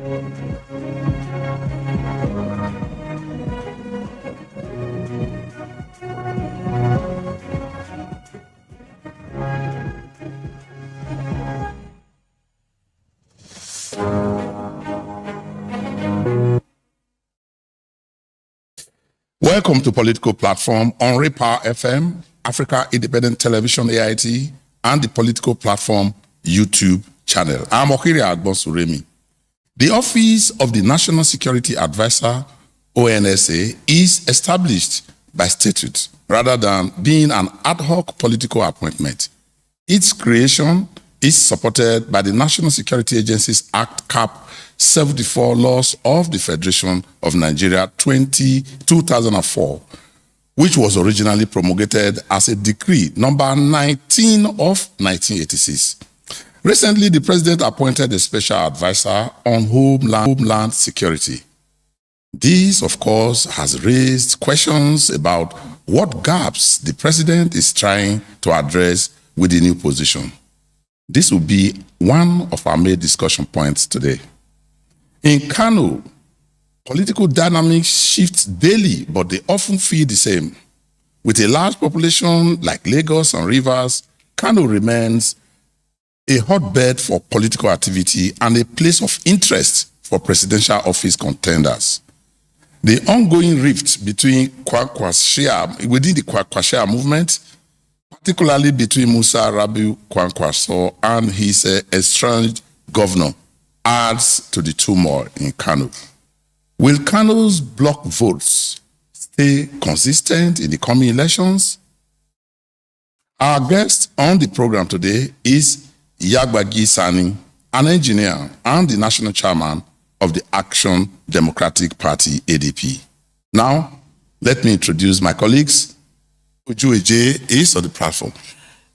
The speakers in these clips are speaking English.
Welcome to Political Platform on Raypower FM, Africa Independent Television AIT, and the Political Platform YouTube channel. I'm Okiri Agbosuremi. The Office of the National Security Advisor, ONSA, is established by statute rather than being an ad hoc political appointment. Its creation is supported by the National Security Agencies Act Cap 74 Laws of the Federation of Nigeria 2004, which was originally promulgated as a decree number 19 of 1986. Recently, the president appointed a special advisor on homeland security. This, of course, has raised questions about what gaps the president is trying to address with the new position. This will be one of our main discussion points today. In Kano, political dynamics shift daily, but they often feel the same. With a large population like Lagos and Rivers, Kano remains a hotbed for political activity and a place of interest for presidential office contenders. The ongoing rift between within the Kwakwashia movement, particularly between Musa Rabiu Kwankwaso and his estranged governor, adds to the turmoil in Kano. Will Kano's block votes stay consistent in the coming elections? Our guest on the program today is Yagbagi Sani, an engineer and the national chairman of the Action Democratic Party, ADP. Now, let me introduce my colleagues. Uju Eje is on the platform.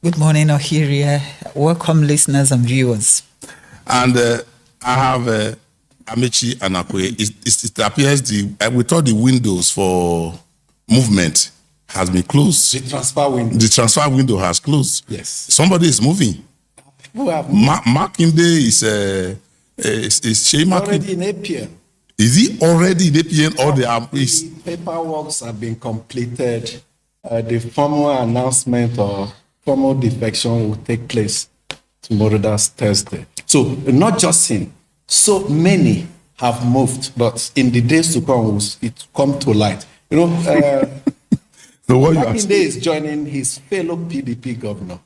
Good morning, Ohiria. Welcome, listeners and viewers. And I have Amechi Anakwe. It appears we thought the windows for movement has been closed. The transfer window. The transfer window has closed. Yes. Somebody is moving. Who have moved? Makinde is Shey Already in APM. Is he already in APM or they are? The paperwork have been completed. The formal announcement or formal defection will take place tomorrow, that's Thursday. So not just him, so many have moved, but in the days to come, it come to light. You know, so what Makinde is joining his fellow PDP governor,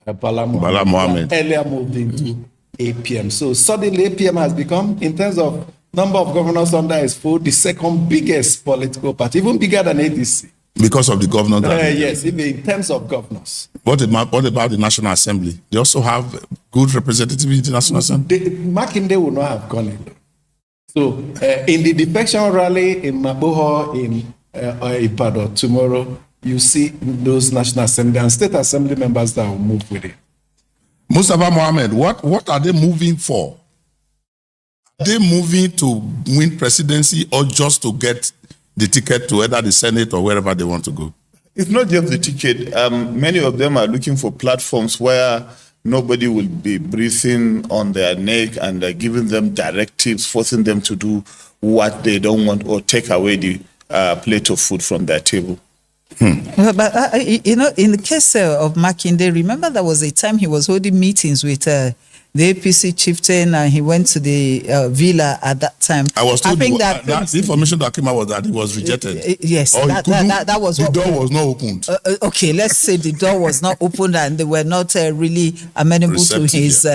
Bala Mohammed, earlier moved into APM. So suddenly APM has become, in terms of number of governors under his fold, the second biggest political party, even bigger than ADC. Because of the governor? Yes, even in terms of governors. What about the National Assembly? They also have good representatives in the National Assembly? Makinde will not have gone in. So in the defection rally in Maboho, in Ibadan tomorrow, you see those National Assembly and State Assembly members that will move with it. Mustafa Mohammed, what are they moving for? Are they moving to win presidency or just to get the ticket to either the Senate or wherever they want to go? It's not just the ticket. Many of them are looking for platforms where nobody will be breathing on their neck and giving them directives, forcing them to do what they don't want or take away the plate of food from their table. But, in the case of Makinde, remember there was a time he was holding meetings with the APC chieftain, and he went to the villa at that time. I was told that the information that came out was that he was rejected. Yes, that was the door was not opened. Okay, let's say the door was not opened and they were not really amenable to his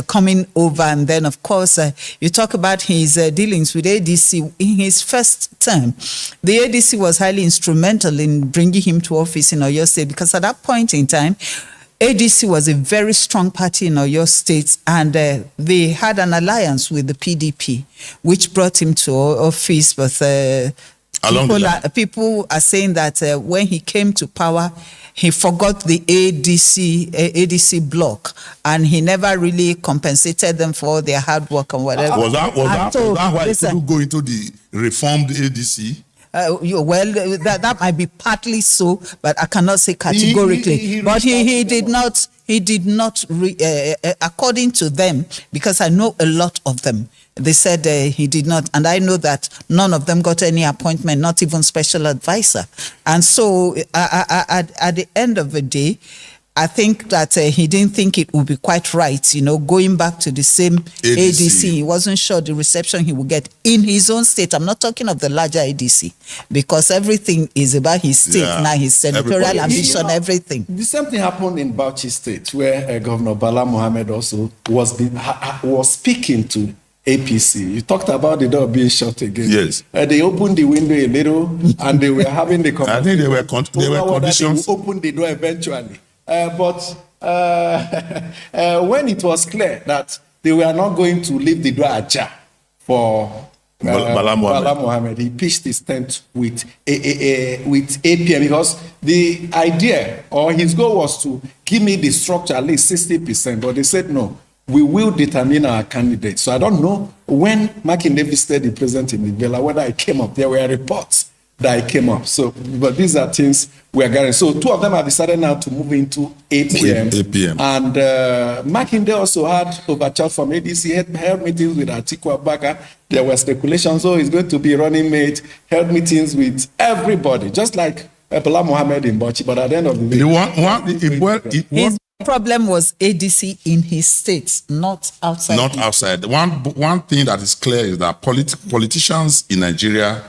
coming over. And then, of course, you talk about his dealings with ADC. In his first term, the ADC was highly instrumental in bringing him to office in Oyo State, because at that point in time, ADC was a very strong party in Oyo State, and they had an alliance with the PDP, which brought him to office. But people are saying that when he came to power, he forgot the ADC bloc, and he never really compensated them for their hard work and whatever. Was that why he couldn't go into the reformed ADC? That might be partly so, but I cannot say categorically. But he did not. He did not, according to them, because I know a lot of them. They said he did not, and I know that none of them got any appointment, not even special advisor. And so, at the end of the day, I think that he didn't think it would be quite right, going back to the same ADC. He wasn't sure the reception he would get in his own state. I'm not talking of the larger ADC, because everything is about his state now, his senatorial ambition, everything. The same thing happened in Bauchi State, where Governor Bala Mohammed also was speaking to APC. You talked about the door being shut again. Yes. They opened the window a little, and they were having the conversation. I think they were conditions. They opened the door eventually. But when it was clear that they were not going to leave the door ajar for Bala Mohammed, he pitched his tent with APM, because the idea or his goal was to give me the structure at least 60%, but they said no, we will determine our candidate. So I don't know when Makinde visited the president in the Villa, whether I came up. There were reports that I came up. So, but these are things we are getting. So two of them have decided now to move into APM. And Makinde also had overcharged from ADC, held meetings with Atiku Abubakar. There were speculations, so he's going to be running mate, held meetings with everybody, just like Bala Mohammed in Bauchi. But at the end of the day, his problem was ADC in his states, not outside. Not outside. One thing that is clear is that politicians in Nigeria,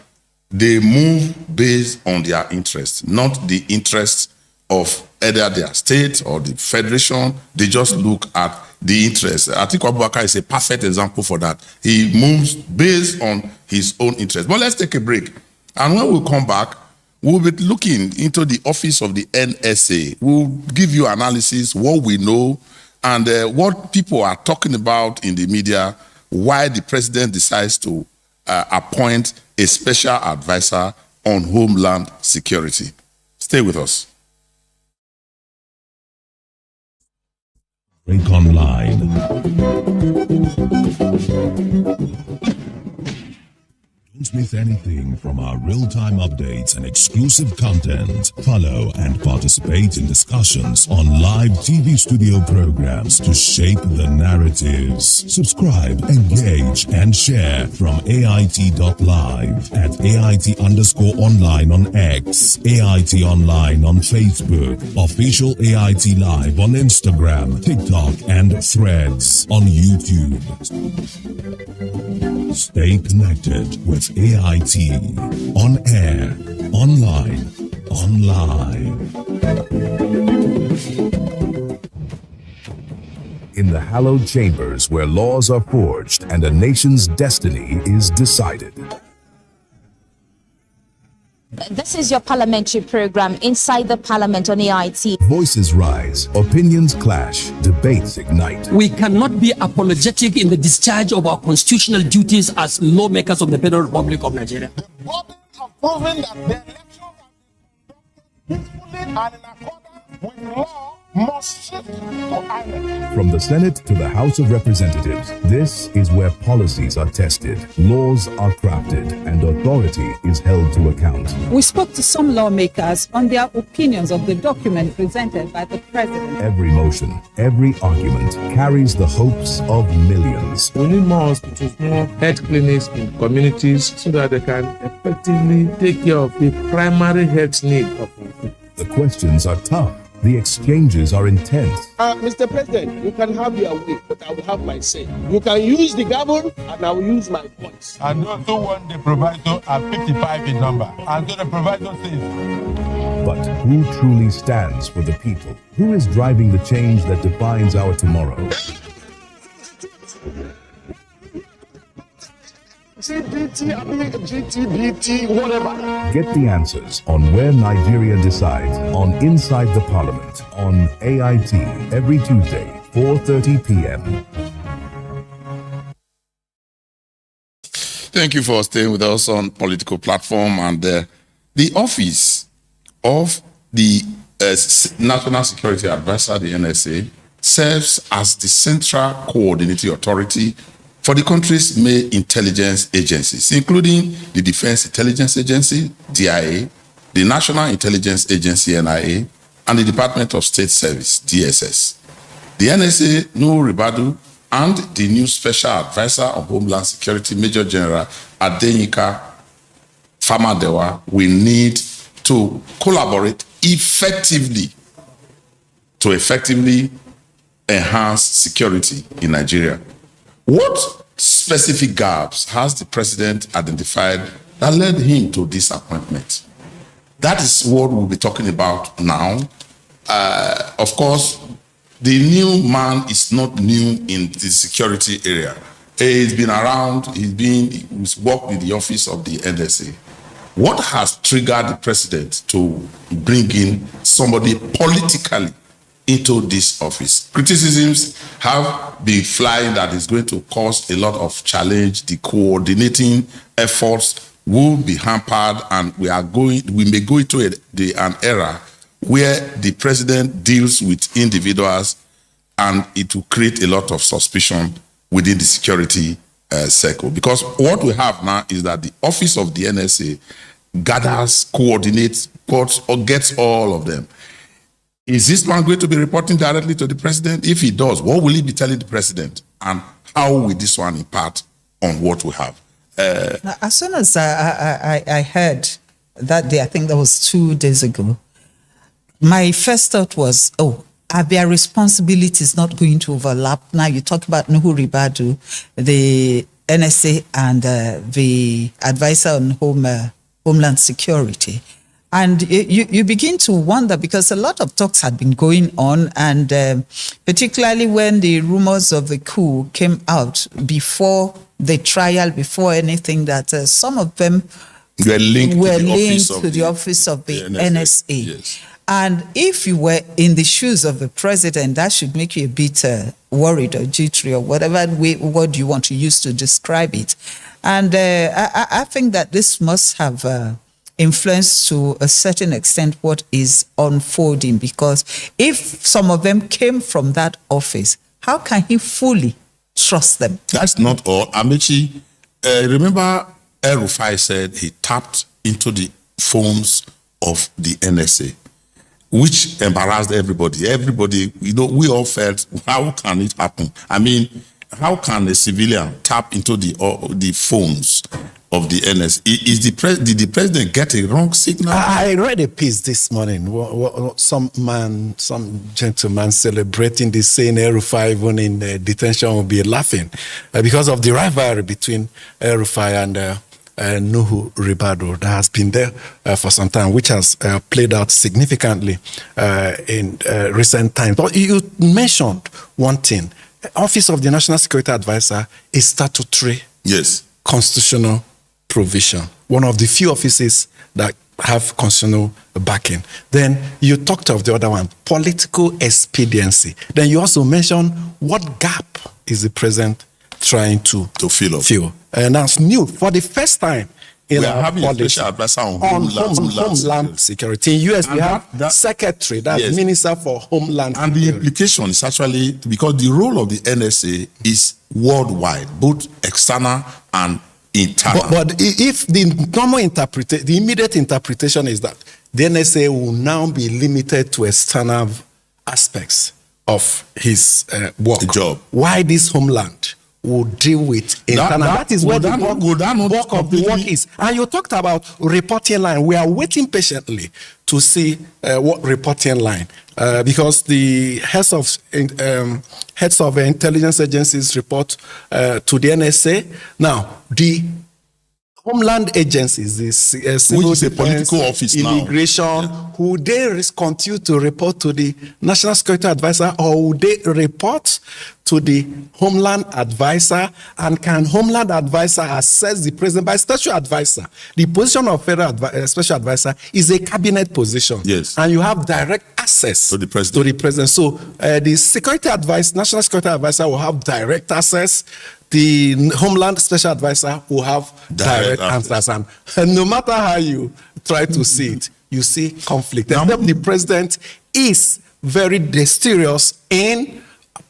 they move based on their interests, not the interests of either their state or the federation. They just look at the interests. Atiku Abubakar is a perfect example for that. He moves based on his own interests. But let's take a break. And when we come back, we'll be looking into the office of the NSA. We'll give you analysis, what we know, and what people are talking about in the media, why the president decides to appoint a special advisor on homeland security. Stay with us. Break Online. Don't miss anything from our real-time updates and exclusive content. Follow and participate in discussions on live TV studio programs to shape the narratives. Subscribe, engage, and share from AIT.live at AIT_online on X, AIT Online on Facebook, official AIT Live on Instagram, TikTok, and Threads on YouTube. Stay connected with AIT on air, online, live. In the hallowed chambers where laws are forged and a nation's destiny is decided. This is your parliamentary program, Inside the Parliament on AIT. Voices rise, opinions clash, debates ignite. We cannot be apologetic in the discharge of our constitutional duties as lawmakers of the Federal Republic of Nigeria. The burden of proving that the elections are peacefully and in accordance with law must shift to INEC. From the Senate to the House of Representatives, this is where policies are tested, laws are crafted, and authority is held to account. We spoke to some lawmakers on their opinions of the document presented by the president. Every motion, every argument carries the hopes of millions. We need more hospitals, more health clinics in communities so that they can effectively take care of the primary health need of people. The questions are tough. The exchanges are intense. Mr. President, you can have your way, but I will have my say. You can use the gavel, and I will use my voice. And those who want the proviso are 55 in number. And so the proviso says. But who truly stands for the people? Who is driving the change that defines our tomorrow? GTBT, whatever. Get the answers on Where Nigeria Decides on Inside the Parliament on AIT every Tuesday, 4:30 p.m. Thank you for staying with us on Political Platform. And the office of the National Security Advisor, the NSA, serves as the central coordinating authority for the country's main intelligence agencies, including the Defense Intelligence Agency, DIA, the National Intelligence Agency, NIA, and the Department of State Service, DSS. The NSA, Nuhu Ribadu, and the new Special Advisor on Homeland Security, Major General Adenika Famadewa, will need to collaborate effectively to effectively enhance security in Nigeria. What specific gaps has the president identified that led him to this appointment? That is what we'll be talking about now. Of course, the new man is not new in the security area. He's been around, he's worked in the office of the NSA. What has triggered the president to bring in somebody politically into this office? Criticisms have been flying that is going to cause a lot of challenge. The coordinating efforts will be hampered, and we may go into an era where the president deals with individuals, and it will create a lot of suspicion within the security circle. Because what we have now is that the office of the NSA gathers, coordinates, or gets all of them. Is this man going to be reporting directly to the president? If he does, what will he be telling the president? And how will this one impact on what we have? As soon as I heard that day, I think that was 2 days ago, my first thought was, are their responsibilities not going to overlap? Now you talk about Nuhu Ribadu, the NSA, and the advisor on Homeland Security. And you begin to wonder, because a lot of talks had been going on, and particularly when the rumors of the coup came out before the trial, before anything, that some of them were linked to the office of the NSA. Yes. And if you were in the shoes of the president, that should make you a bit worried or jittery or whatever word you want to use to describe it. And I think that this must have influenced to a certain extent what is unfolding, because if some of them came from that office, how can he fully trust them? That's not all. Amechi, remember El-Rufai said he tapped into the phones of the NSA, which embarrassed everybody. Everybody, we all felt, how can it happen? I mean, how can a civilian tap into the phones of the NSA? Did the president get a wrong signal? I read a piece this morning. Some gentleman celebrating this, saying El-Rufai even in detention will be laughing because of the rivalry between El-Rufai and Nuhu Ribadu that has been there for some time, which has played out significantly in recent times. But you mentioned one thing. Office of the National Security Advisor is statutory, constitutional provision. One of the few offices that have constitutional backing. Then you talked of the other one, political expediency. Then you also mentioned what gap is the president trying to fill. And that's new for the first time in we are having policy a special advisor on Homeland Security. In US, we have secretary, that's Minister for Homeland and Security. the implication is actually, because the role of the NSA is worldwide, both external and internal. But if the normal interpretation, the immediate interpretation is that the NSA will now be limited to external aspects of his work. The job. Why this Homeland will deal with internal. That is where the work of the work is. And you talked about reporting line. We are waiting patiently to see what reporting line, because the heads of intelligence agencies report to the NSA. Now, the Homeland agencies, the civil which is a defense, political office immigration, who they continue to report to the National Security Advisor, or will they report to the Homeland Advisor? And can Homeland Advisor assess the president by special advisor? The position of federal special advisor is a cabinet position. Yes. And you have direct access to the president. So the security advice, National Security Advisor will have direct access. The Homeland Special Advisor will have direct answers. And no matter how you try to see it, you see conflict. The president is very dexterous in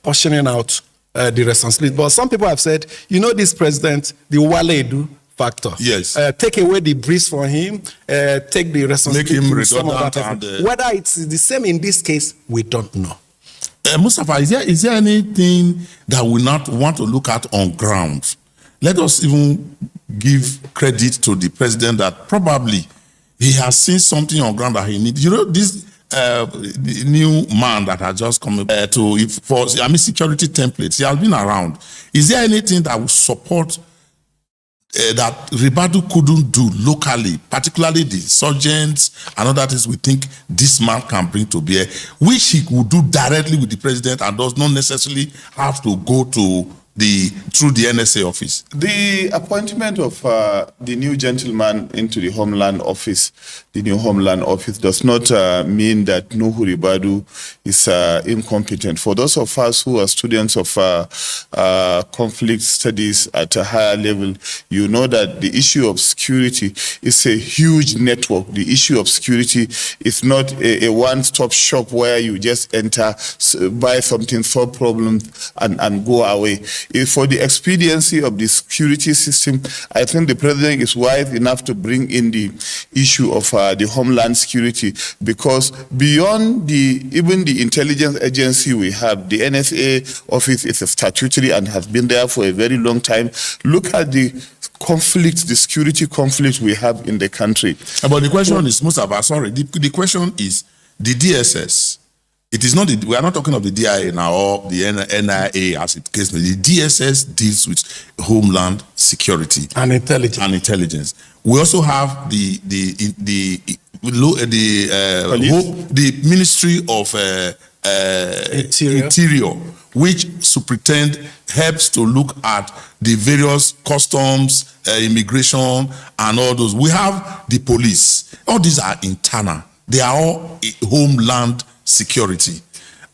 portioning out the responsibility. But some people have said, this president, the Wale Edu factor. Yes. Take away the breeze from him, take the responsibility. Make him to some other redundant. person. Whether it's the same in this case, we don't know. Mustafa, is there anything that we not want to look at on ground? Let us even give credit to the president that probably he has seen something on ground that he needs. This the new man that has just come security templates, he has been around. Is there anything that will support that Ribadu couldn't do locally, particularly the sergeants and other things we think this man can bring to bear, which he could do directly with the president and does not necessarily have to go through the NSA office? The appointment of the new gentleman into the Homeland Office, the new Homeland Office, does not mean that Nuhu Ribadu is incompetent. For those of us who are students of conflict studies at a higher level, you know that the issue of security is a huge network. The issue of security is not a one-stop shop where you just enter, buy something, solve problems, and go away. For the expediency of the security system, I think the president is wise enough to bring in the issue of the homeland security, because beyond even the intelligence agency we have, the NSA office is a statutory and has been there for a very long time. Look at the conflict, the security conflict we have in the country. But the question is, Mustafa, sorry, the question is the DSS. It is not, we are not talking of the DIA now or the NIA as it case. The DSS deals with homeland security and intelligence. We also have the Ministry of Interior, which superintend helps to look at the various customs, immigration, and all those. We have the police. All these are internal. They are all homeland security,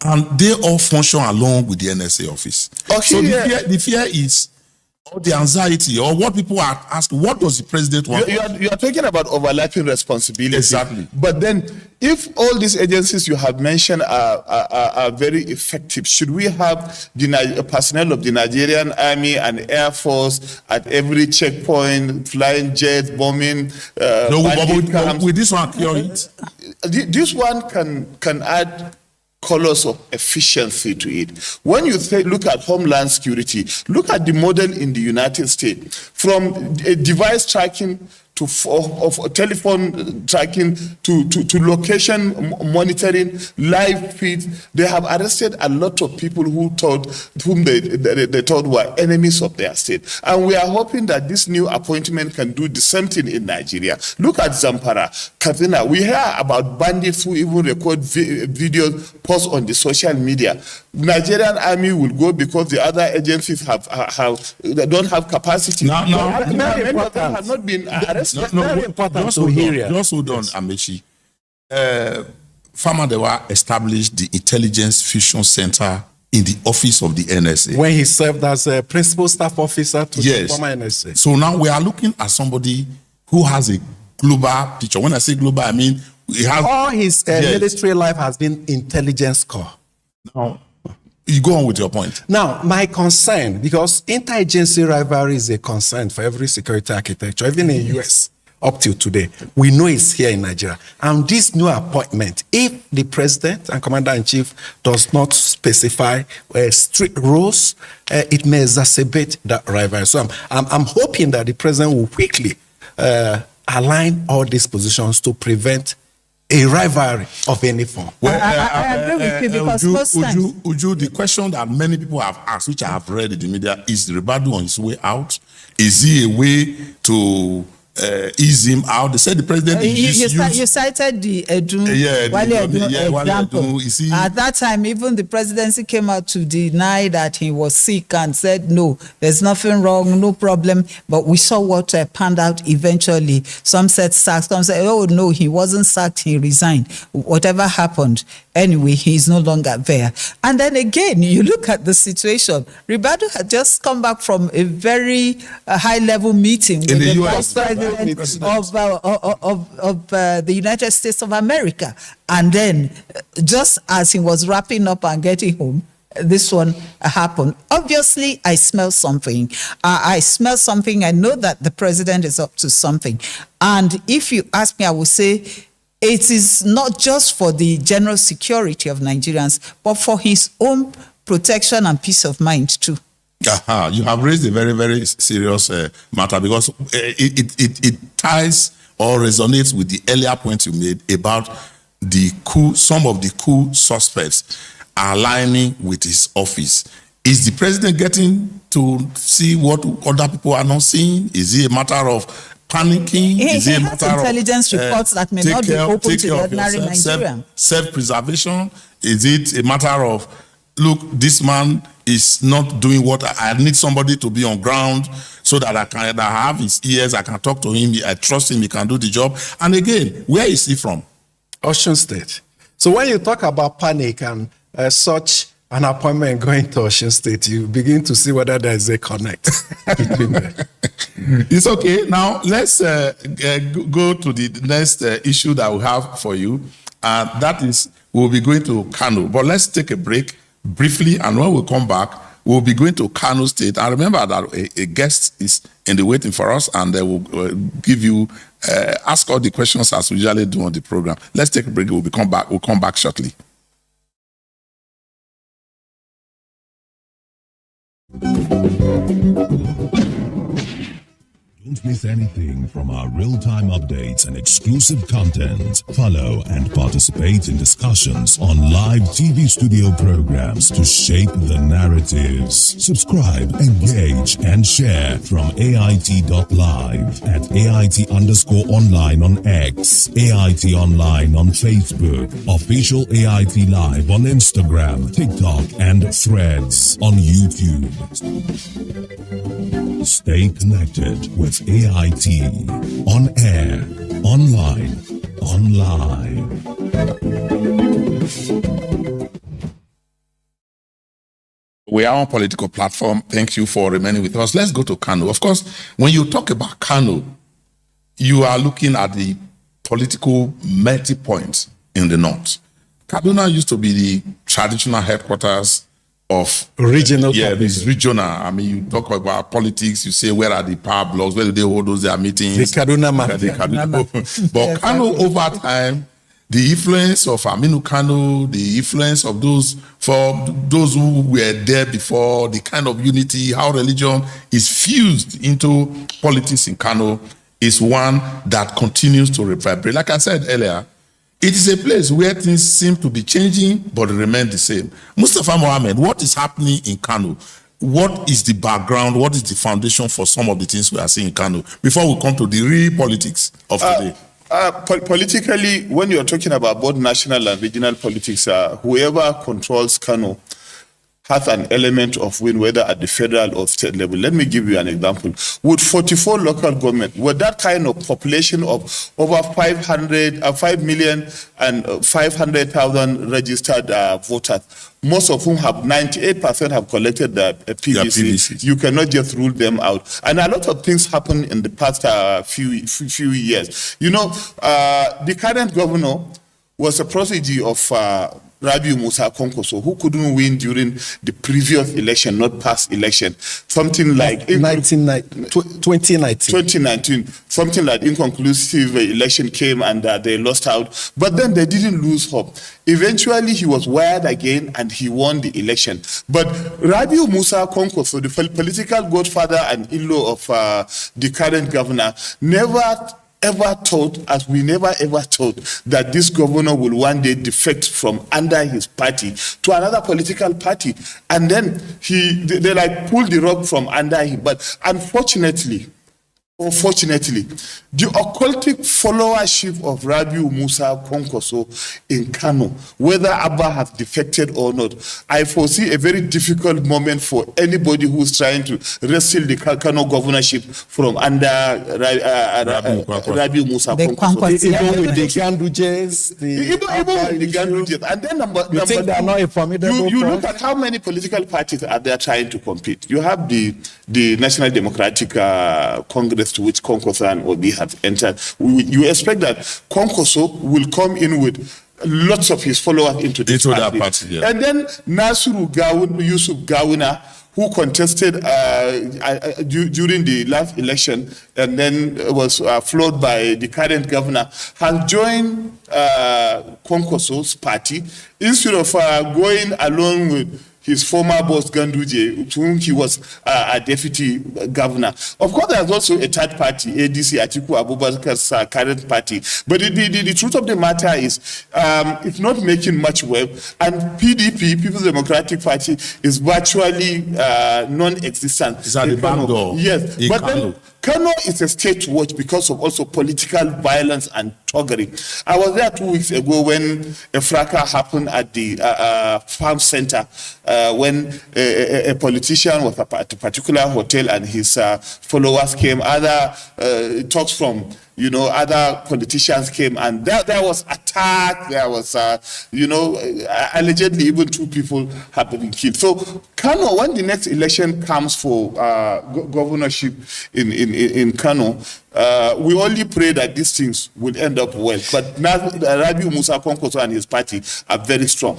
and they all function along with the NSA office. Okay, so the fear is, or the anxiety, or what people are asking, what does the president want? You are talking about overlapping responsibility. Exactly. But then, if all these agencies you have mentioned are very effective, should we have the personnel of the Nigerian Army and Air Force at every checkpoint, flying jets, bombing? With this one, cure it. This one can add colors of efficiency to it. When you look at homeland security, look at the model in the United States, from device tracking of telephone tracking to location monitoring, live feeds. They have arrested a lot of people whom they thought were enemies of their state. And we are hoping that this new appointment can do the same thing in Nigeria. Look at Zamfara, Katsina. We hear about bandits who even record videos, post on the social media. Nigerian Army will go because the other agencies they don't have capacity. Many of them have not been arrested. Very important to hear. Just hold on, Amechi. Famadewa established the Intelligence Fusion Center in the office of the NSA. When he served as a principal staff officer to the former NSA. So now we are looking at somebody who has a global picture. When I say global, I mean he has all his military life has been intelligence corps. Now, you go on with your point. Now, my concern, because interagency rivalry is a concern for every security architecture, even in the US, up till today. We know it's here in Nigeria. And this new appointment, if the president and commander-in-chief does not specify strict rules, it may exacerbate that rivalry. So I'm hoping that the president will quickly align all these positions to prevent a rivalry of any form. Well, I agree with you, because Uju, the question that many people have asked, which I have read in the media, is Ribadu on his way out? Is he a way to ease him out? They said the president you cited the example. At that time, even the presidency came out to deny that he was sick and said, no, there's nothing wrong, no problem. But we saw what panned out eventually. Some said sacked, some said, oh, no, he wasn't sacked, he resigned. Whatever happened, anyway, he's no longer there. And then again, you look at the situation. Ribadu had just come back from a very high-level meeting with the vice president of the United States of America. And then, just as he was wrapping up and getting home, this one happen. Obviously, I smell something. I smell something. I know that the president is up to something. And if you ask me, I will say it is not just for the general security of Nigerians, but for his own protection and peace of mind too. You have raised a very, very serious matter, because it ties or resonates with the earlier point you made about some of the coup suspects aligning with his office. Is the president getting to see what other people are not seeing? Is it a matter of panicking? Is it a matter of intelligence reports that may not be open to the ordinary Nigerian? Self-preservation? Is it a matter of, look, this man is not doing what I need somebody to be on ground so that I have his ears, I can talk to him, I trust him, he can do the job. And again, where is he from? Ocean State. So when you talk about panic and such an appointment going to Ocean State, you begin to see whether there is a connect between them. It's okay. Now, let's go to the next issue that we have for you. That is, we'll be going to Kano. But let's take a break briefly, and when we come back, we'll be going to Kano State. And remember that a guest is in the waiting for us, and they will give you, ask all the questions as we usually do on the program. Let's take a break. We'll come back shortly. Don't miss anything from our real-time updates and exclusive content. Follow and participate in discussions on live TV studio programs to shape the narratives. Subscribe, engage, and share from AIT.live at AIT_online on X, AIT Online on Facebook, official AIT Live on Instagram, TikTok, and Threads on YouTube. Stay connected with AIT, on air, online, online. We are on Political Platform. Thank you for remaining with us. Let's go to Kano. Of course, when you talk about Kano, you are looking at the political melting point in the north. Kaduna used to be the traditional headquarters of regional. It's regional. I mean, you talk about politics, you say, where are the power blocks? Where do they hold those their meetings? The Kaduna Mafia. But Kano, over time, the influence of Aminu Kano, the influence of those who were there before, the kind of unity, how religion is fused into politics in Kano, is one that continues to reverberate. Like I said earlier, it is a place where things seem to be changing, but remain the same. Mustafa Mohammed, what is happening in Kano? What is the background? What is the foundation for some of the things we are seeing in Kano? Before we come to the real politics of today. Politically, when you're talking about both national and regional politics, whoever controls Kano has an element of win, whether at the federal or state level. Let me give you an example. With 44 local government, with that kind of population of over 5,500,000 registered voters, most of whom have 98% have collected the PVC, you cannot just rule them out. And a lot of things happened in the past few years. You know, the current governor was a protege of Rabiu Musa Konkoso, who couldn't win during the previous election, not past election. Something like 2019. Something like inconclusive election came and they lost out. But then they didn't lose hope. Eventually, he was wired again and he won the election. But Rabiu Musa Konkoso, the political godfather and in-law of the current governor, never ever thought, as we never ever thought, that this governor will one day defect from under his party to another political party. And then they like pulled the rug from under him. But unfortunately, the occultic followership of Rabiu Musa Konkoso in Kano, whether Abba has defected or not, I foresee a very difficult moment for anybody who's trying to wrestle the Kano governorship from under Rabiu Musa Konkoso. Even with the Gandujes, even with the Gandujes. And then you think they are not a formidable you look at how many political parties are there trying to compete. You have the National Democratic Congress, to which Konkoso and Obi have entered. You expect that Konkoso will come in with lots of his followers into this that party, yeah. And then Yusuf Gawuna, who contested during the last election and then was floored by the current governor, has joined Kwankwaso's party instead of going along with his former boss Ganduje, to whom he was a deputy governor. Of course, there's also a third party, ADC, Atiku Abubakar's current party. But the truth of the matter is, it's not making much web, and PDP, People's Democratic Party, is virtually non-existent. Is that the back door? Yes, but then Kano is a state to watch because of also political violence and thuggery. I was there 2 weeks ago when a fracas happened at the farm center when a politician was at a particular hotel and his followers came. Other talks from other politicians came, and there was attack. There was, allegedly even 2 people have been killed. So Kano, when the next election comes for governorship in Kano, we only pray that these things will end up well. But now Rabiu Musa Kwankwaso and his party are very strong.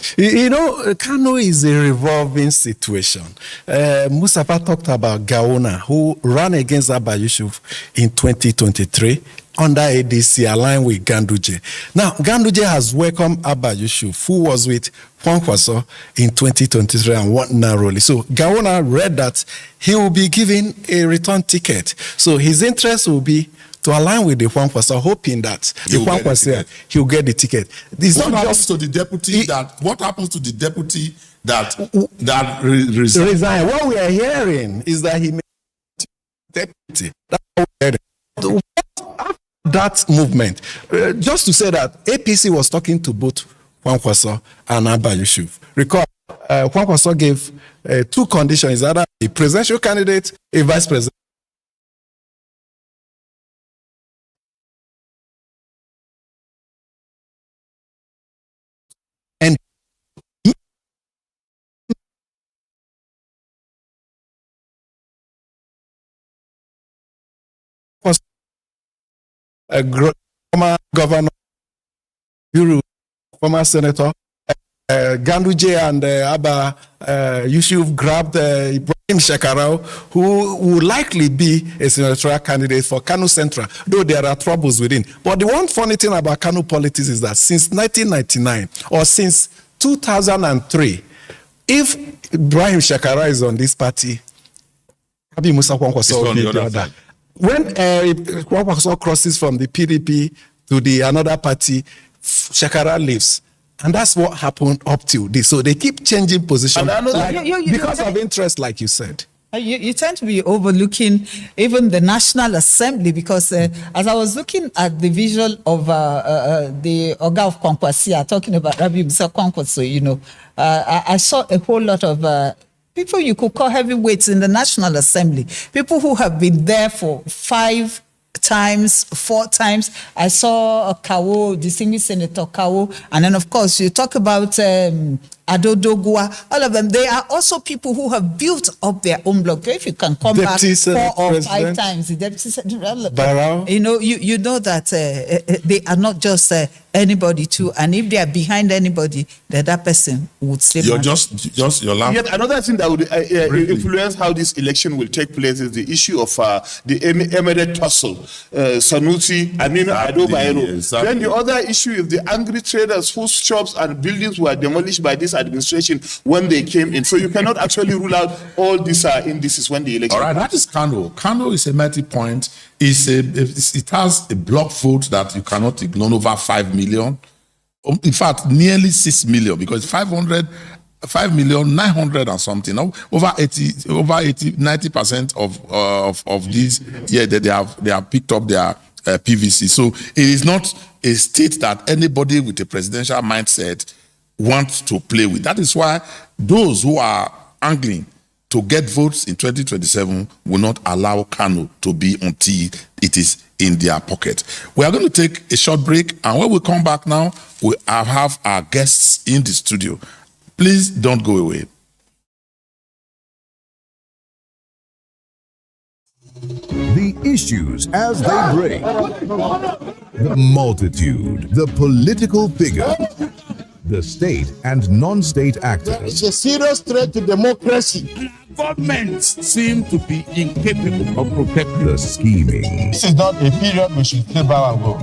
Kano is a revolving situation. Mustafa talked about Gawuna, who ran against Abba Yusuf in 2023 under ADC, aligned with Ganduje. Now, Ganduje has welcomed Abba Yusuf, who was with Kwankwaso in 2023 and won narrowly. So Gawuna read that he will be given a return ticket. So his interest will be to align with the Kwankwaso, hoping that he'll get the ticket. What happens to the deputy that resigned? What we are hearing is that he made deputy. That's what we're hearing. That movement, just to say that APC was talking to both Kwankwaso and Abba Yusuf. Recall, Kwankwaso gave 2 conditions: either a presidential candidate, a vice president. And former governor, former senator, Ganduje and Abba Yusuf grabbed Ibrahim Shekarau, who would likely be a senatorial candidate for Kano Central, though there are troubles within. But the one funny thing about Kano politics is that since 1999 or since 2003, if Ibrahim Shekarau is on this party, Abi Musa Kwankwaso will be the other. When Kwankwaso crosses from the PDP to the another party, Shekarau leaves. And that's what happened up till this. So they keep changing position because of interest, like you said. You tend to be overlooking even the National Assembly because as I was looking at the visual of the Oga of Kwankwasia talking about Rabi Musa Kwankwaso, I saw a whole lot of people you could call heavyweights in the National Assembly, people who have been there for 5 times, 4 times. I saw Kawo, distinguished Senator Kawo, and then of course you talk about Adodogua, all of them. They are also people who have built up their own bloc. If you can come back 4 or 5 times, the deputy Barrow, you know that they are not just anybody too, and if they are behind anybody, that person would sleep. You're just your lamp. Yet another thing that would influence how this election will take place is the issue of the emirate tussle, Sanusi, Aminu Ado Bayero. Exactly. Then the other issue is the angry traders whose shops and buildings were demolished by this administration when they came in. So you cannot actually rule out all these indices when the election. All right, that is Kano. Kano is a multi-point. It has a block vote that you cannot ignore, over 5 million. In fact, nearly 6 million, because 5,900,000 and something. Now, over 90% of these, they have picked up their PVC. So it is not a state that anybody with a presidential mindset wants to play with. That is why those who are angling to get votes in 2027 will not allow Kano to be until it is in their pocket. We are going to take a short break, and when we come back now, we have our guests in the studio. Please don't go away. The issues as they break, the multitude, the political figure, the state and non-state It's actors. a serious threat to democracy. Governments seem to be incapable of protecting The scheming, This is not a period we should stay back and go.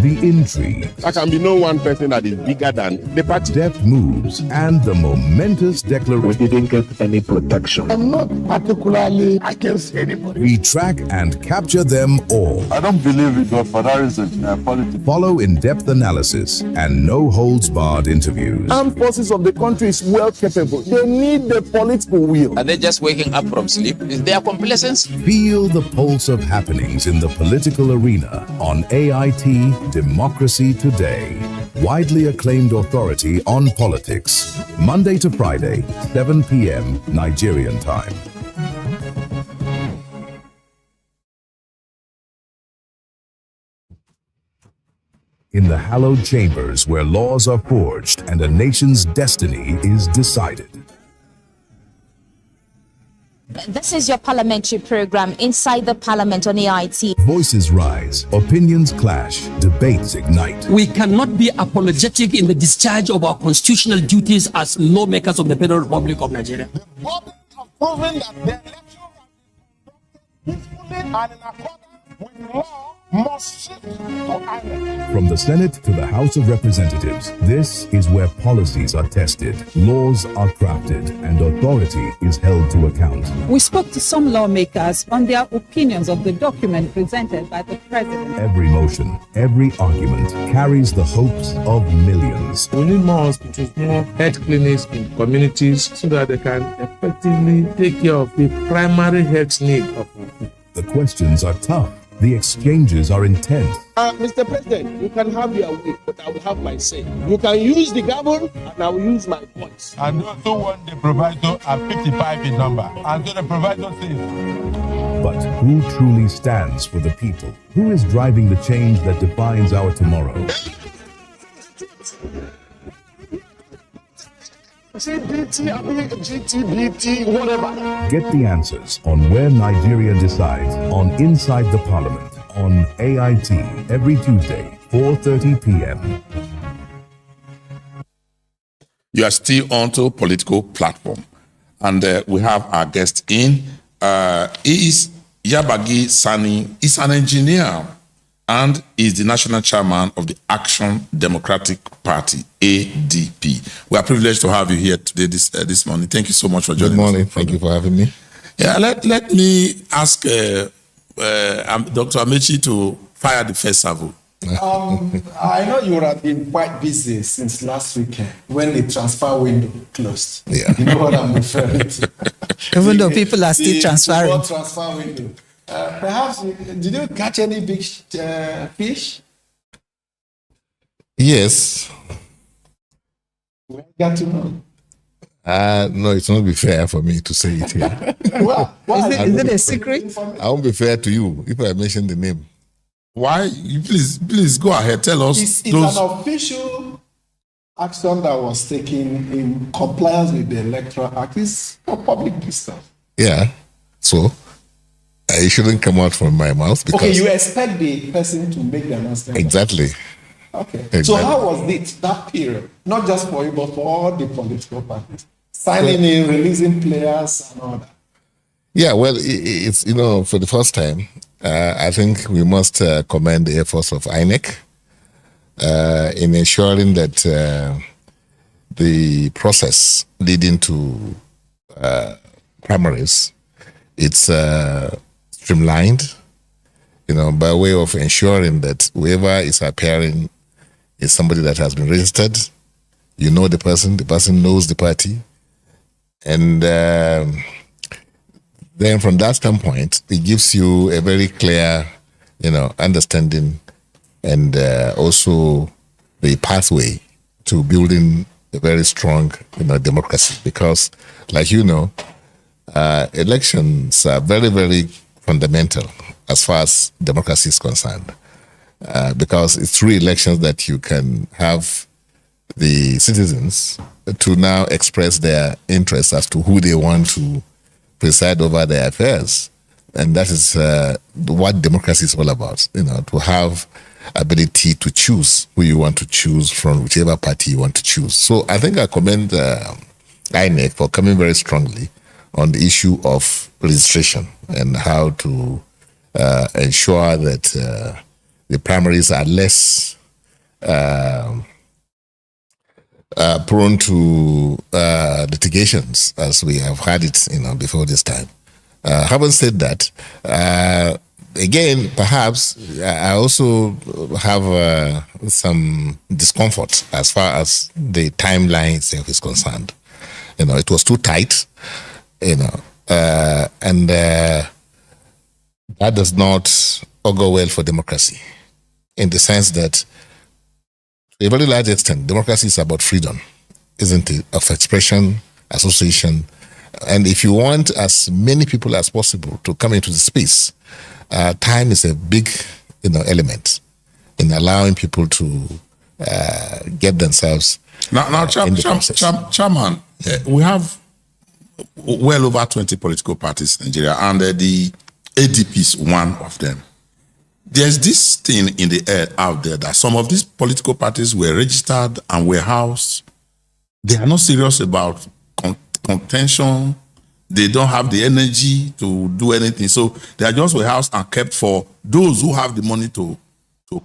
the intrigue, There can be no one person that is bigger than the party. deft moves, and the momentous declaration. Didn't get any protection. I'm not particularly against anybody. We track and capture them all. I don't believe in godfatherism politics. Follow in-depth analysis and no-holds-barred interviews. Armed forces of the country is well capable. They need the political will. Are they just waking up from sleep? Is there complacency? Feel the pulse of happenings in the political arena on AIT Democracy Today. Widely acclaimed authority on politics. Monday to Friday, 7 p.m. Nigerian time. In the hallowed chambers where laws are forged and a nation's destiny is decided. This is your parliamentary program, Inside the Parliament on AIT. Voices rise, opinions clash, debates ignite. We cannot be apologetic in the discharge of our constitutional duties as lawmakers of the Federal Republic of Nigeria. The burden of proving that the election has been peacefully and in accordance with law must shift to INEC. From the Senate to the House of Representatives, this is where policies are tested, laws are crafted, and authority is held to account. We spoke to some lawmakers on their opinions of the document presented by the president. Every motion, every argument carries the hopes of millions. We need more hospitals, more health clinics in communities so that they can effectively take care of the primary health need of our people. The questions are tough. The exchanges are intense. Mr. President, you can have your way, but I will have my say. You can use the gavel, and I will use my voice. And those who want the proviso are 55 in number. And so the proviso says. But who truly stands for the people? Who is driving the change that defines our tomorrow? GTBT, whatever. Get the answers on Where Nigeria Decides on Inside the Parliament on AIT every Tuesday, 4:30 p.m. You are still onto political platform. And we have our guest in. He is Yabagi Sani. He's an engineer and is the national chairman of the Action Democratic Party, ADP. We are privileged to have you here today, this morning. Thank you so much for joining us. Good morning. Thank you for having me. Yeah, let me ask Dr. Amechi to fire the first salvo. I know you have been quite busy since last weekend when the transfer window closed. Yeah. You know what I'm referring to. Even though people are still transferring. The transfer window. Perhaps, did you catch any big fish? Yes. We got to know. No, it's not be fair for me to say it here. Well, is it a secret? I won't be fair to you if I mention the name. Why? You please go ahead. Tell us. It's an official action that was taken in compliance with the Electoral Act. It's for public business. Yeah. So, it shouldn't come out from my mouth because... Okay, you expect the person to make the announcement. Exactly. Okay. Exactly. So how was it, that period? Not just for you, but for all the political parties. Signing in, releasing players and all that. Yeah, well, it's, for the first time, I think we must commend the efforts of INEC in ensuring that the process leading to primaries, it's streamlined, by way of ensuring that whoever is appearing is somebody that has been registered. You know the person knows the party. And then from that standpoint, it gives you a very clear, understanding and also the pathway to building a very strong, democracy. Because, like elections are very, very fundamental as far as democracy is concerned. Because it's through elections that you can have the citizens to now express their interests as to who they want to preside over their affairs. And that is what democracy is all about, to have ability to choose who you want to choose from whichever party you want to choose. So I think I commend INEC for coming very strongly on the issue of registration and how to ensure that the primaries are less prone to litigations as we have had it, before this time. Having said that, again, perhaps I also have some discomfort as far as the timeline itself is concerned. It was too tight, and that does not augur well for democracy, in the sense that, to a very large extent, democracy is about freedom, isn't it, of expression, association. And if you want as many people as possible to come into the space, time is a big, element in allowing people to get themselves Chairman, we have well over 20 political parties in Nigeria, and the ADP is one of them. There's this thing in the air out there that some of these political parties were registered and were housed. They are not serious about contention. They don't have the energy to do anything. So they are just warehoused and kept for those who have the money to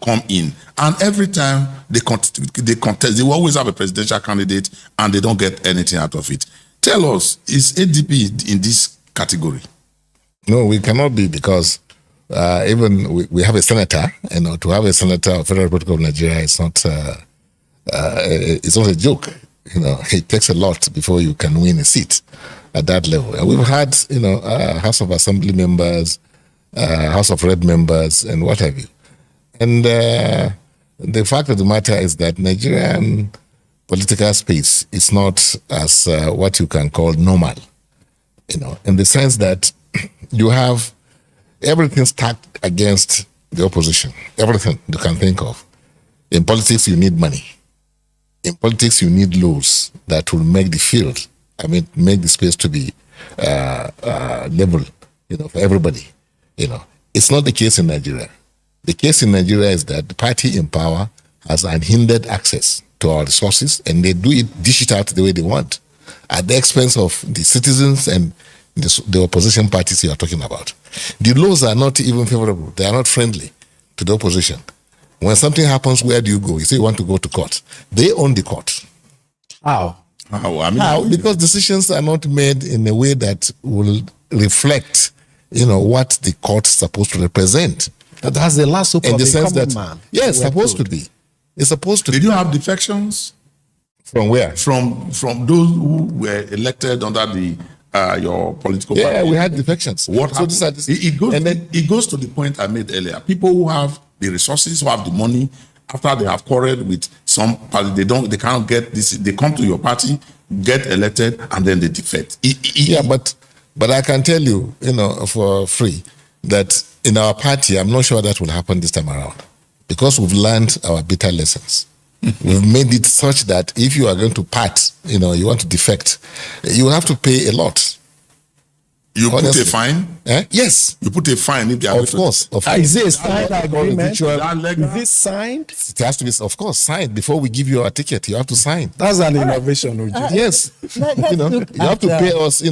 come in. And every time they contest, they will always have a presidential candidate and they don't get anything out of it. Tell us, is ADP in this category? No, we cannot be, because even we have a senator, to have a senator of Federal Republic of Nigeria is not, it's not a joke. It takes a lot before you can win a seat at that level. And we've had, House of Assembly members, House of Rep members, and what have you. And the fact of the matter is that Nigerian political space is not as what you can call normal, in the sense that you have everything stacked against the opposition, everything you can think of. In politics, you need money. In politics, you need laws that will make the field, make the space to be level, for everybody. It's not the case in Nigeria. The case in Nigeria is that the party in power has unhindered access to our resources, and they dish it out the way they want, at the expense of the citizens and the opposition parties you are talking about. The laws are not even favorable. They are not friendly to the opposition. When something happens, where do you go? You say you want to go to court. They own the court. How? How? Because decisions are not made in a way that will reflect, what the court is supposed to represent. That's the last hope of the common man. Yes, supposed to be. It's supposed to be. Did you have defections? From where? From those who were elected under the your political party. Yeah, we had defections. What happened? It goes to the point I made earlier. People who have the resources, who have the money, after they have quarreled with some party, they can't get this. They come to your party, get elected, and then they defect. But I can tell you, for free, that in our party, I'm not sure that will happen this time around, because we've learned our bitter lessons. We've made it such that if you are going to part, you want to defect, you will have to pay a lot. You honestly. Put a fine? Yes. You put a fine if they are. Of course. Is it a signed agreement? Is it signed? It has to be, of course, signed. Before we give you a ticket, you have to sign. That's an innovation, yes. You have to pay us,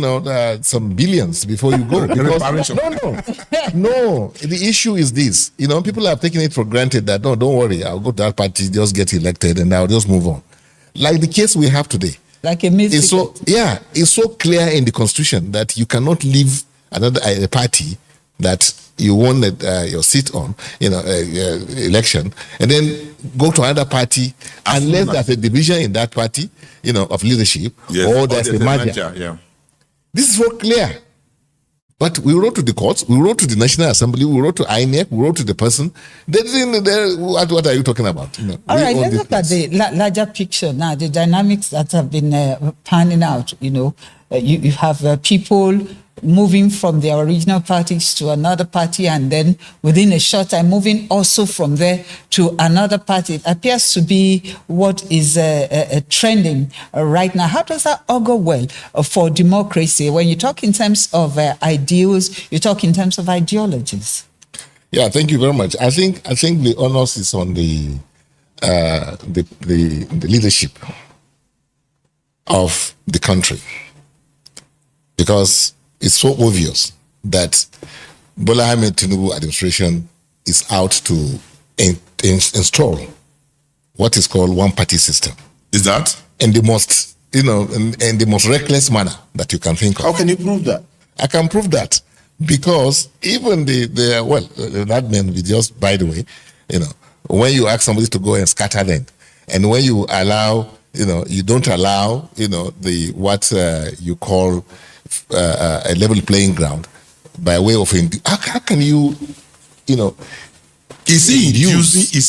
some billions before you go. Because, no. The issue is this. People have taken it for granted that, no, don't worry, I'll go to that party, just get elected, and I'll just move on. Like the case we have today. Like a myth. It's so clear in the Constitution that you cannot leave a party that you won your seat on, election, and then go to another party unless there's a division in that party, of leadership, or there's a merger. Yeah. This is so clear. But we wrote to the courts, we wrote to the National Assembly, we wrote to INEC, we wrote to the person. What are you talking about? All right, let's look at the larger picture now, the dynamics that have been panning out. You have people moving from their original parties to another party, and then within a short time moving also from there to another party. It appears to be what is trending right now. How does that augur well for democracy? When you talk in terms of ideals, you talk in terms of ideologies. Yeah, thank you very much. I think the onus is on the leadership of the country, because it's so obvious that Bola Ahmed Tinubu administration is out to install what is called one-party system. Is that? In the most, in the most reckless manner that you can think of. How can you prove that? I can prove that because even that man, just by the way, when you ask somebody to go and scatter land, and when you allow, you don't allow, the what you call a level playing ground by way of how can you, Is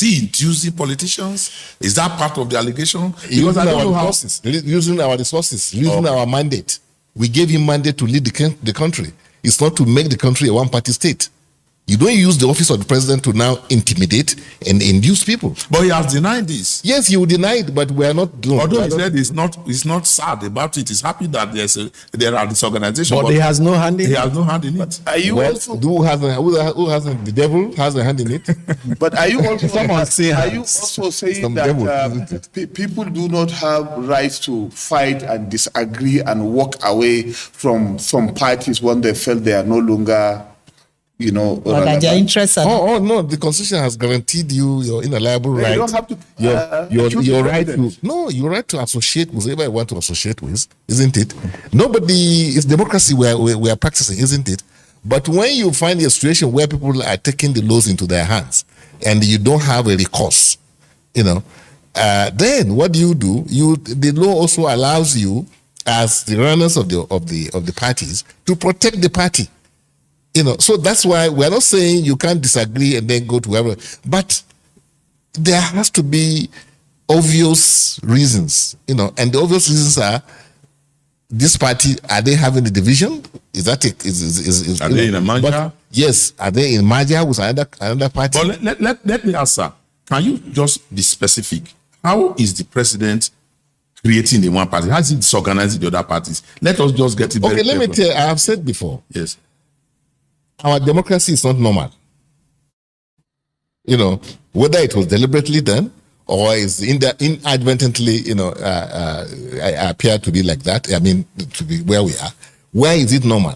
he inducing politicians? Is that part of the allegation? Using our resources, using our mandate. We gave him mandate to lead the country. It's not to make the country a one-party state. You don't use the office of the president to now intimidate and induce people. But he has denied this. Yes, he will deny it, but we are not doing. Although he said he's not sad about it. He's happy that there are disorganizations. But he has no hand in it. He has no hand in it. Are you also? Who has the devil has a hand in it? But are you also? Are you also saying that people do not have rights to fight and disagree and walk away from some parties when they feel they are no longer, or that their interests are. Oh no! The Constitution has guaranteed you your inalienable right. You don't have to. Your right to your right to associate with whoever you want to associate with, isn't it? Nobody. It's democracy we are practicing, isn't it? But when you find a situation where people are taking the laws into their hands and you don't have a recourse, then what do? The law also allows you, as the runners of the parties, to protect the party. So that's why we're not saying you can't disagree and then go to whoever, but there has to be obvious reasons, and the obvious reasons are: this party, are they having a division? Is that are they in a merger? Yes, are they in merger with another party? But let me ask, sir, can you just be specific? How is the president creating the one party? How is he disorganizing the other parties? Let us just get it very let me tell you, I have said before. Yes. Our democracy is not normal. Whether it was deliberately done or is inadvertently, appear to be like that. I mean, to be where we are. Where is it normal?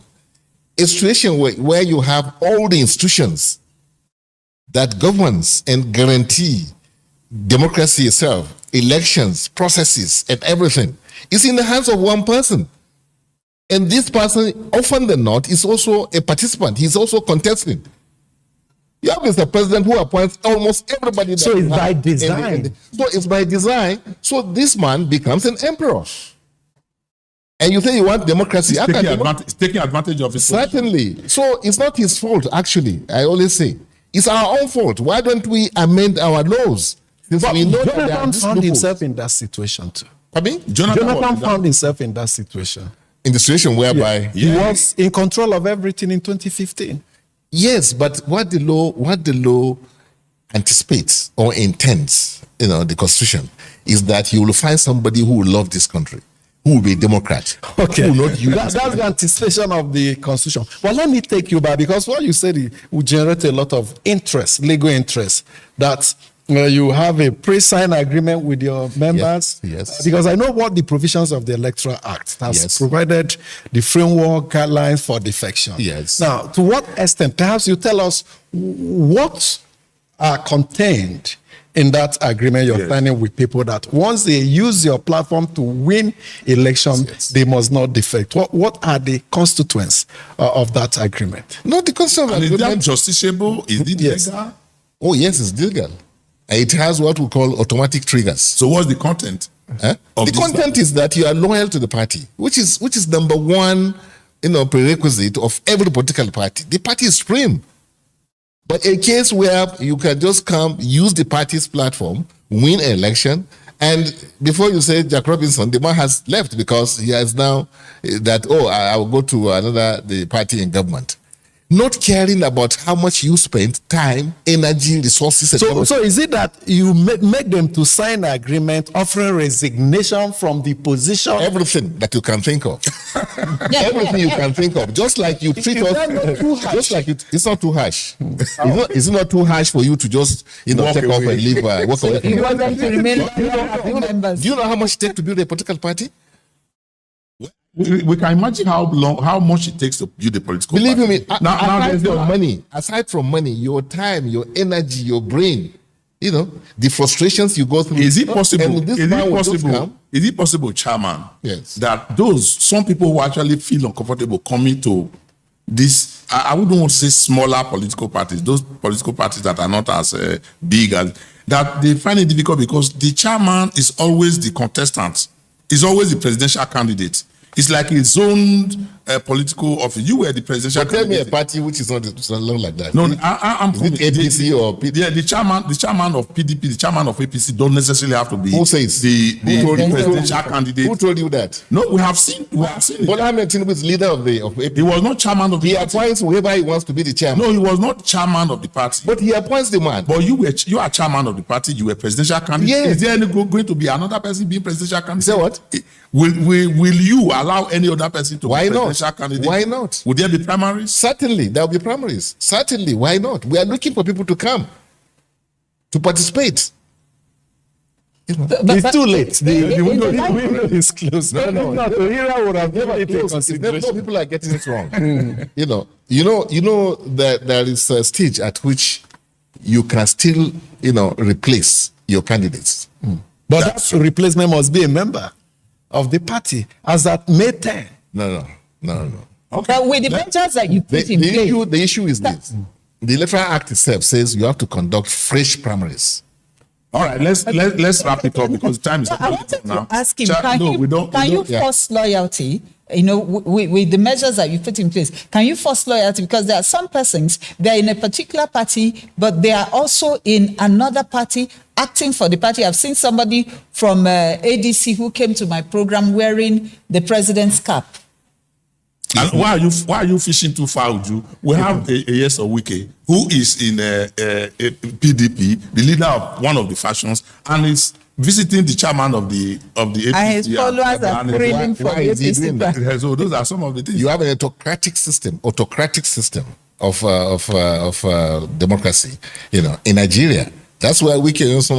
A situation where you have all the institutions that governs and guarantee democracy itself, elections, processes, and everything is in the hands of one person. And this person, often than not, is also a participant. He's also contesting. You have Mr. President who appoints almost everybody. So it's by design. So it's by design. So this man becomes an emperor. And you say you want democracy. He's taking advantage of it. Certainly. So it's not his fault, actually. I always say. It's our own fault. Why don't we amend our laws? But we know Jonathan found himself in that situation too. Pardon? Jonathan found himself in that situation. In the situation whereby he was in control of everything in 2015. Yes, but what the law anticipates or intends, the Constitution, is that you will find somebody who will love this country, who will be a Democrat. Okay, that's the anticipation of the Constitution. But let me take you back, because what you said will generate a lot of interest, legal interest, that you have a pre-signed agreement with your members. Yes. Because I know what the provisions of the Electoral Act has provided the framework guidelines for defection. Yes. Now, to what extent, perhaps you tell us what are contained in that agreement you're signing with people, that once they use your platform to win elections, they must not defect. What are the constituents of that agreement? No, the constituent agreement. Is that justiciable? Is it legal? Oh, yes, it's legal. It has what we call automatic triggers. So what's the content? The content is that you are loyal to the party, which is number one, prerequisite of every political party. The party is supreme. But a case where you can just come, use the party's platform, win an election, and before you say Jack Robinson, the man has left because he has now that, I will go to the party in government. not caring about how much you spend, time, energy, resources. So is it that you make them to sign an agreement offering resignation from the position? Everything that you can think of. Everything you can think of. Just like you treat us. Just like it's not too harsh. It's not too harsh for you to just take off and leave. Walk away. You want them to remain members. Do you know how much it takes to build a political party? We can imagine how much it takes to build a political party. Believe me, aside from money, your time, your energy, your brain, the frustrations you go through. Is it possible? Is it possible, Chairman? Yes. That some people who actually feel uncomfortable coming to this, I wouldn't want to say smaller political parties, those political parties that are not as big as that, they find it difficult because the chairman is always the contestant, is always the presidential candidate. It's like a zoned political office. You were the presidential candidate. Tell me a party which is not like that. No, I'm is it APC or PDP? Yeah, the chairman of PDP, the chairman of APC don't necessarily have to be. Who says? The presidential candidate. Who told you that? No, we have seen. Bola Ahmed Tinubu is leader of APC. He was not chairman of the party. He appoints whoever he wants to be the chairman. No, he was not chairman of the party. But he appoints the man. But you are chairman of the party. You were presidential candidate. Yes. Is there going to be another person being presidential candidate? Say what? Will you allow any other person to be presidential candidate? Why not? Would there be primaries? Certainly, there will be primaries. Certainly, why not? We are looking for people to come, to participate. It's too late. The window is closed. No. The era would have never taken consideration. No, people are getting it wrong. You know that there is a stage at which you can still, replace your candidates. But that replacement must be a member of the party as at May 10. No. Okay. But with the measures that you put in place. The issue is this. The Electoral Act itself says you have to conduct fresh primaries. All right, let's wrap it up because time is up. I wanted to ask him, can you force loyalty? With the measures that you put in place, can you force loyalty? Because there are some persons, they're in a particular party, but they are also in another party acting for the party. I've seen somebody from ADC who came to my program wearing the president's cap. And why are you fishing too far, Uju? We have a Yes or Wike who is in a PDP, the leader of one of the factions, and is visiting the chairman of the APC. And his followers are thrilling for the APC. So those are some of the things. You have an autocratic system of democracy, in Nigeria. That's why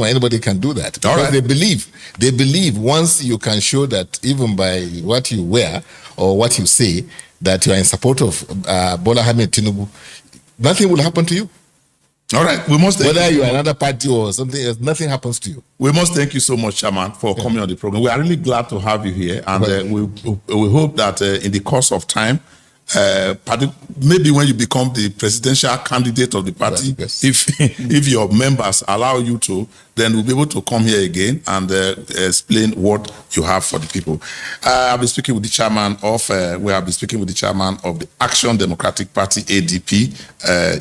anybody can do that. Because they believe once you can show that even by what you wear or what you say that you are in support of Bola Ahmed Tinubu, nothing will happen to you. All right, we must whether you are another party or something else, nothing happens to you. We must thank you so much, Chairman, for coming on the program. We are really glad to have you here, and we hope that in the course of time, maybe when you become the presidential candidate of the party, if your members allow you to, then we'll be able to come here again and explain what you have for the people. I'll be speaking with the chairman of the Action Democratic Party (ADP),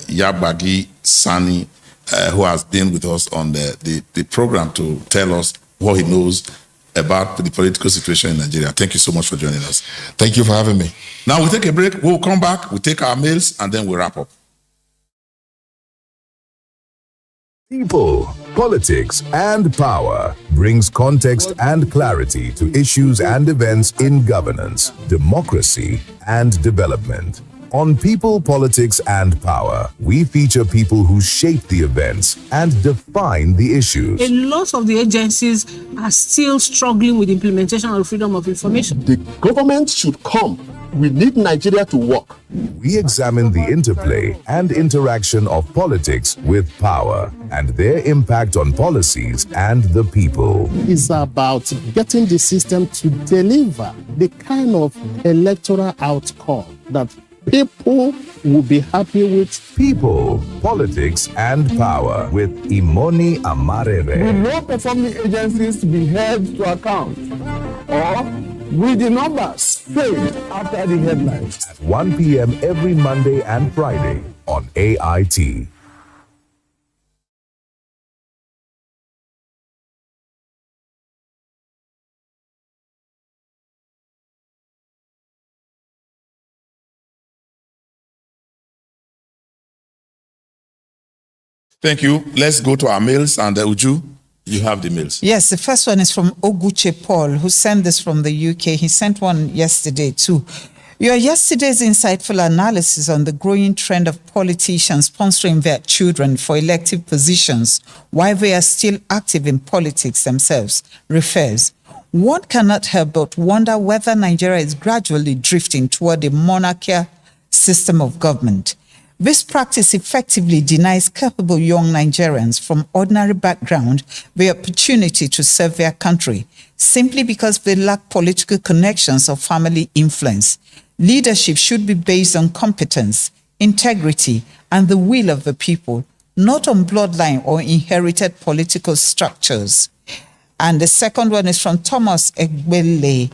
Yabagi Sani, who has been with us on the program to tell us what he knows about the political situation in Nigeria. Thank you so much for joining us. Thank you for having me. Now we'll take a break. We'll come back. We'll take our mails and then we'll wrap up. People, politics, and power brings context and clarity to issues and events in governance, democracy, and development. On People, Politics, and Power, we feature people who shape the events and define the issues. A lot of the agencies are still struggling with implementation of freedom of information. The government should come. We need Nigeria to work. We examine the interplay and interaction of politics with power and their impact on policies and the people. It's about getting the system to deliver the kind of electoral outcome that people will be happy with. People, Politics, and Power with Imoni Amarere. Will low-performing agencies to be held to account? Or will the numbers fade after the headlines? At 1 p.m. every Monday and Friday on AIT. Thank you. Let's go to our mails, and Uju, you have the mails. Yes, the first one is from Oguche Paul, who sent this from the UK. He sent one yesterday too. Your yesterday's insightful analysis on the growing trend of politicians sponsoring their children for elective positions while they are still active in politics themselves refers. One cannot help but wonder whether Nigeria is gradually drifting toward a monarchical system of government. This practice effectively denies capable young Nigerians from ordinary background the opportunity to serve their country simply because they lack political connections or family influence. Leadership should be based on competence, integrity, and the will of the people, not on bloodline or inherited political structures. And the second one is from Thomas Egbele.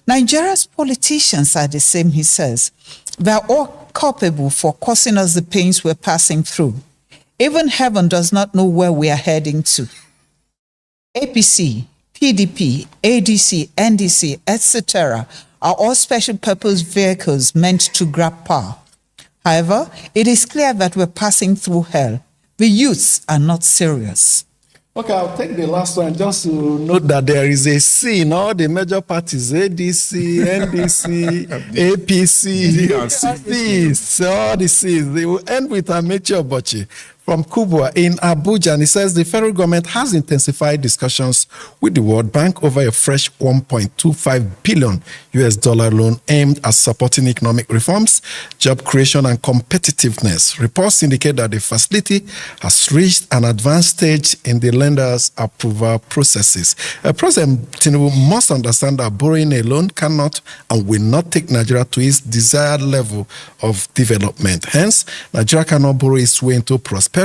Nigeria's politicians are the same, he says. They are all culpable for causing us the pains we're passing through. Even heaven does not know where we are heading to. APC, PDP, ADC, NDC, etc. are all special purpose vehicles meant to grab power. However, it is clear that we're passing through hell. The youths are not serious. Okay, I'll take the last one just to note that there is a C in all the major parties, ADC, NDC, APC, C's, all the C's. They will end with Amechi Obochi from Kubwa in Abuja, and he says the federal government has intensified discussions with the World Bank over a fresh $1.25 billion loan aimed at supporting economic reforms, job creation, and competitiveness. Reports indicate that the facility has reached an advanced stage in the lender's approval processes. President Tinubu must understand that borrowing alone cannot and will not take Nigeria to its desired level of development. Hence, Nigeria cannot borrow its way into prosperity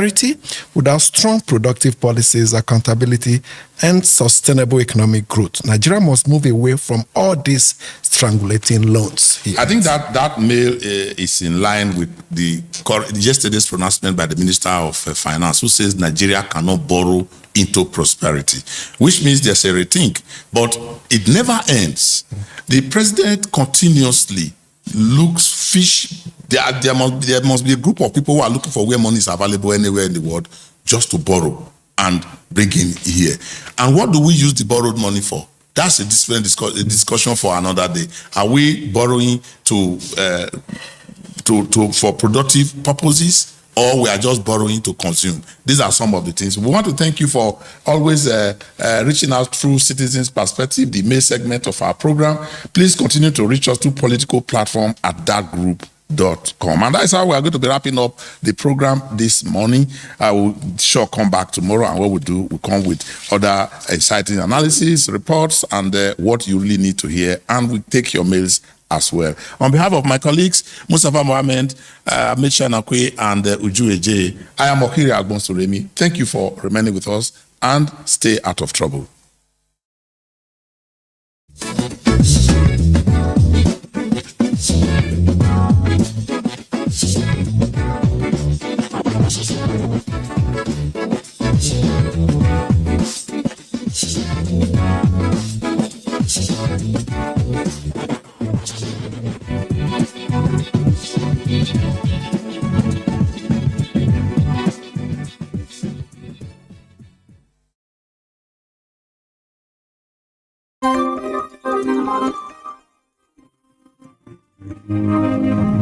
without strong productive policies, accountability, and sustainable economic growth. Nigeria must move away from all these strangulating loans. I think that mail is in line with yesterday's pronouncement by the Minister of Finance, who says Nigeria cannot borrow into prosperity, which means there's a rethink. But it never ends. The president continuously looks fish. There must be a group of people who are looking for where money is available anywhere in the world just to borrow and bring in here. And what do we use the borrowed money for? That's a different discussion for another day. Are we borrowing for productive purposes, or we are just borrowing to consume? These are some of the things. We want to thank you for always reaching out through Citizens Perspective, the main segment of our program. Please continue to reach us through political platform at thatgroup.com. And that's how we are going to be wrapping up the program this morning. I will sure come back tomorrow, and what we do, we come with other exciting analysis, reports, and what you really need to hear, and we take your mails as well. On behalf of my colleagues, Mustafa Mohammed, Amechi Anakwe, and Uju Eje, I am Okiri Agbonsuremi. Thank you for remaining with us, and stay out of trouble. Thank you.